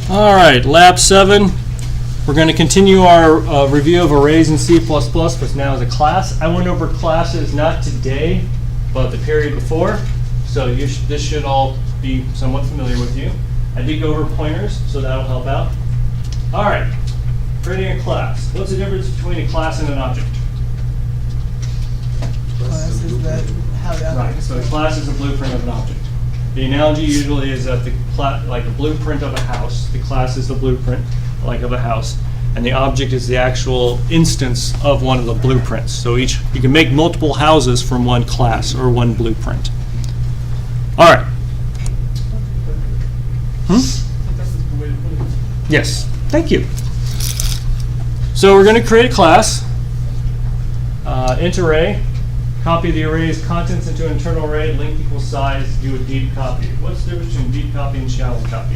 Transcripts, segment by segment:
All right, lab 7. We're going to continue our review of arrays in C++, but now as a class. I went over classes not today, but the period before. So this should all be somewhat familiar with you. I did go over pointers, so that'll help out. All right, creating a class. What's the difference between a class and an object? Class is that how the object Right, is so a class is a blueprint of an object. The analogy usually is that like a blueprint of a house, the class is the blueprint, like of a house, and the object is the actual instance of one of the blueprints. So you can make multiple houses from one class or one blueprint. All right. Yes, thank you. So we're going to create a class, int array. Copy the array's contents into an internal array, length equals size, do a deep copy. What's the difference between deep copy and shallow copy?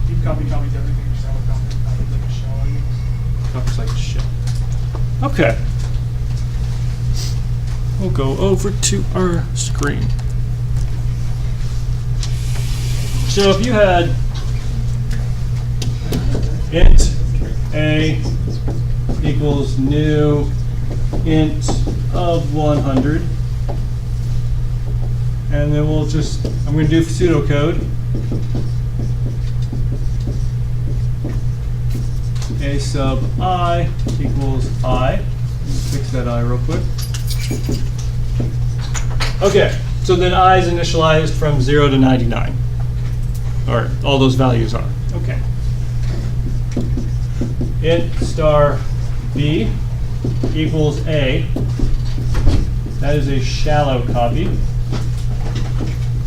Deep copy copies everything, shallow copy copies like a shell. Copies like a shell. Okay. We'll go over to our screen. So if you had int a equals new int of 100, and then I'm going to do pseudocode. A sub I equals I. Fix that I real quick. Okay, so then I is initialized from 0 to 99, or all those values are. Okay. Int star b equals a. That is a shallow copy.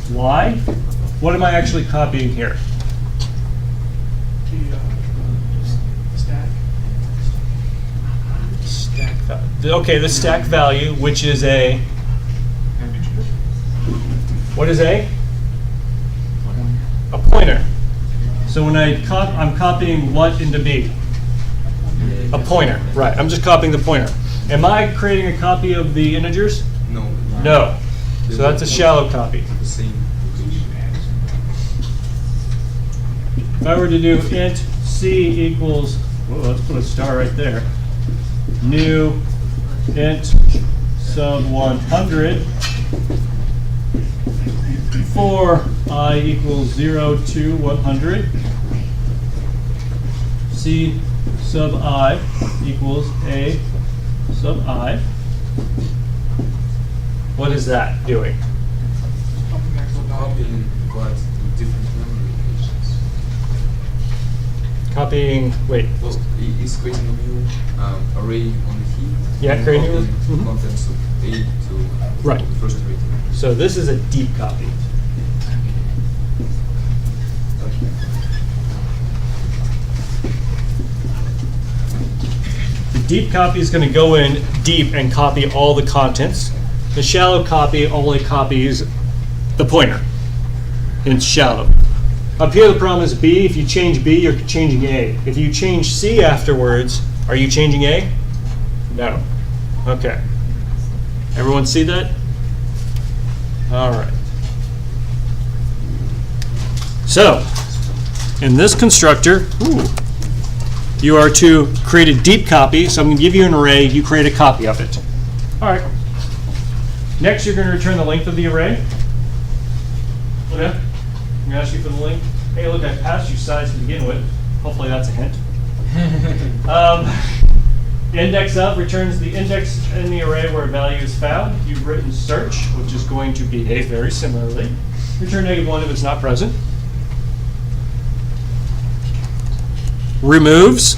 Why? What am I actually copying here? The stack. Stack value. Okay, the stack value, which is a. What is a? A pointer. So when I'm copying what into B? A pointer, right. I'm just copying the pointer. Am I creating a copy of the integers? No. No. So that's a shallow copy. The same. If I were to do int c equals, whoa, let's put a star right there. New int sub 100 for I equals 0 to 100. C sub I equals a sub I. What is that doing? Copying what to different memory locations. Copying, wait. Well, it's creating a new array on the heap. Yeah, creating a copying contents of A to Right. the first array. So this is a deep copy. The deep copy is going to go in deep and copy all the contents. The shallow copy only copies the pointer. It's shallow. Up here the problem is B. If you change B, you're changing A. If you change C afterwards, are you changing A? No. Okay. Everyone see that? All right. So, in this constructor, you are to create a deep copy. So I'm going to give you an array. You create a copy of it. All right. Next, you're going to return the length of the array. Okay. I'm going to ask you for the length. Hey, look, I passed you size to begin with. Hopefully that's a hint. Index of returns the index in the array where a value is found. You've written search, which is going to behave very similarly. Return -1 if it's not present. Removes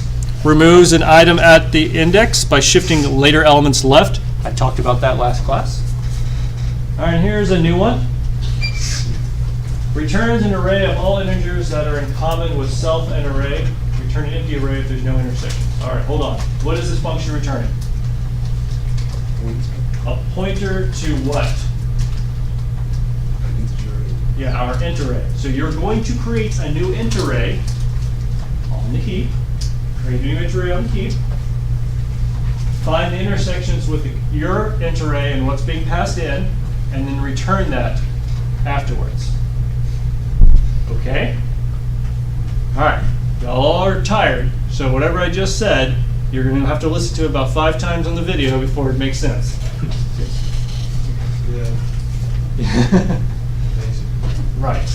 an item at the index by shifting later elements left. I talked about that last class. All right, here's a new one. Returns an array of all integers that are in common with self and array. Return an empty array if there's no intersections. All right, hold on. What is this function returning? A pointer to what? Yeah, our int array. So you're going to create a new int array on the heap. Create a new int array on the heap. Find the intersections with your int array and what's being passed in, and then return that afterwards. Okay? All right. are tired, so whatever I just said, you're going to have to listen to it about 5 times on the video before it makes sense. Yeah. Right.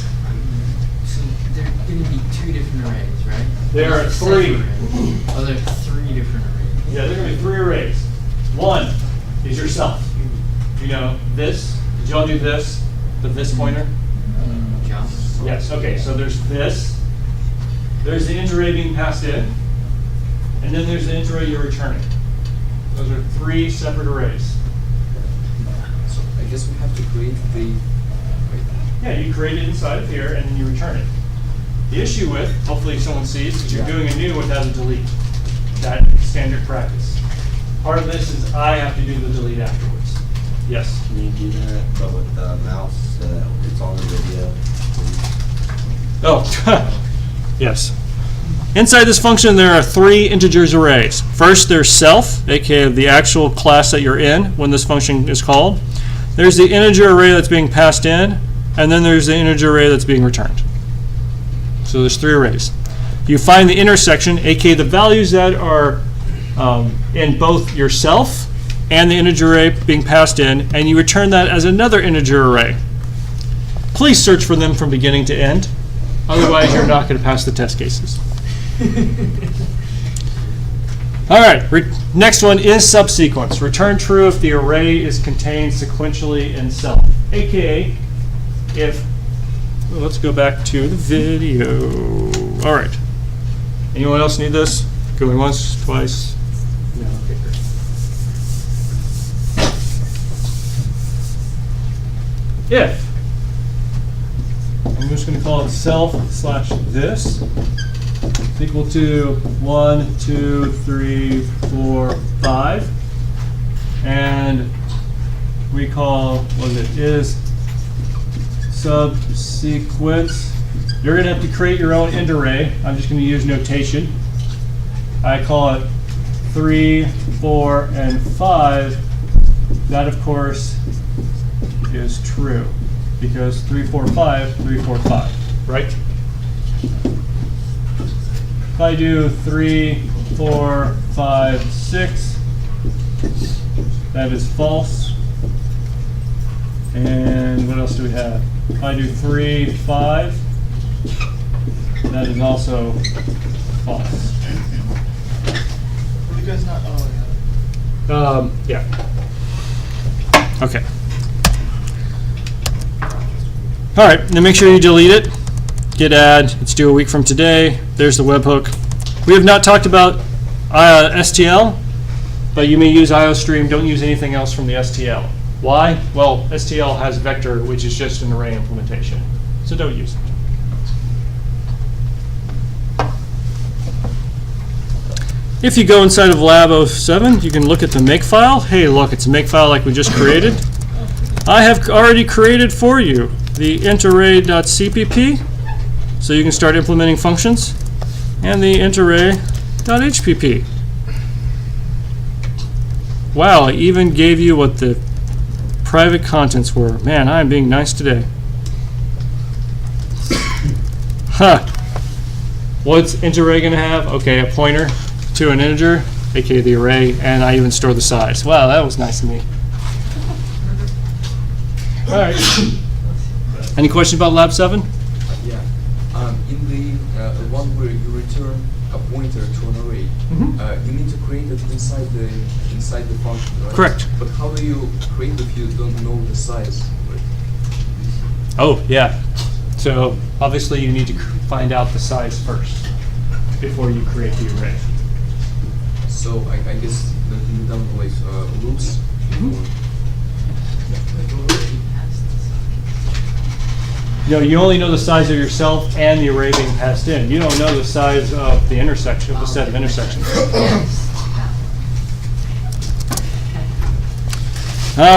So there are going to be 2 different arrays, right? There are Not 3. 7 arrays. Oh, there are 3 different arrays. Yeah, there are going to be 3 arrays. 1 is yourself. You know, this. Did y'all do this? The this pointer? Jump. Yes, okay, so there's this. There's the int array being passed in. And then there's the int array you're returning. Those are 3 separate arrays. So I guess we have to create the. Yeah, you create it inside of here and then you return it. The issue with, hopefully someone sees, is you're doing a new without a delete. That standard practice. Part of this is I have to do the delete afterwards. Yes? Can you do that, but with the mouse, so that it's on the video? Oh, yes. Inside this function, there are 3 integers arrays. First, there's self, aka the actual class that you're in when this function is called. There's the integer array that's being passed in, and then there's the integer array that's being returned. So there's 3 arrays. You find the intersection, aka the values that are in both yourself and the integer array being passed in, and you return that as another integer array. Please search for them from beginning to end. Otherwise, you're not going to pass the test cases. All right, next one is subsequence. Return true if the array is contained sequentially in self, aka if, well, let's go back to the video. All right. Anyone else need this? Going once, twice? No, okay, great. If, I'm just going to call it self/this, is equal to 1, 2, 3, 4, 5, and we call what it is subsequence. You're going to have to create your own int array. I'm just going to use notation. I call it 3, 4, and 5. That, of course, is true because 3, 4, 5, 3, 4, 5, right? If I do 3, 4, 5, 6, that is false. And what else do we have? If I do 3, 5, that is also false. Are you guys not? Oh, Yeah. Okay. All right, then make sure you delete it. Git add, it's due a week from today. There's the webhook. We have not talked about STL, but you may use IOStream. Don't use anything else from the STL. Why? Well, STL has vector, which is just an array implementation. So don't use it. If you go inside of Lab 07, you can look at the makefile. Hey, look, it's a makefile like we just created. I have already created for you the intarray.cpp, so you can start implementing functions, and the intarray.hpp. Wow, I even gave you what the private contents were. Man, I am being nice today. Huh. What's int array going to have? Okay, a pointer to an integer, aka the array, and I even store the size. Wow, that was nice of me. All right. Any questions about Lab 7? Yeah. In the one where you return a pointer to an array, you need to create it inside the function, right? Correct. But how do you create if you don't know the size? Oh, yeah. So obviously you need to find out the size first before you create the array. So I guess that can be done with loops. No, you only know the size of yourself and the array being passed in. You don't know the size of the intersection, of the set of intersections.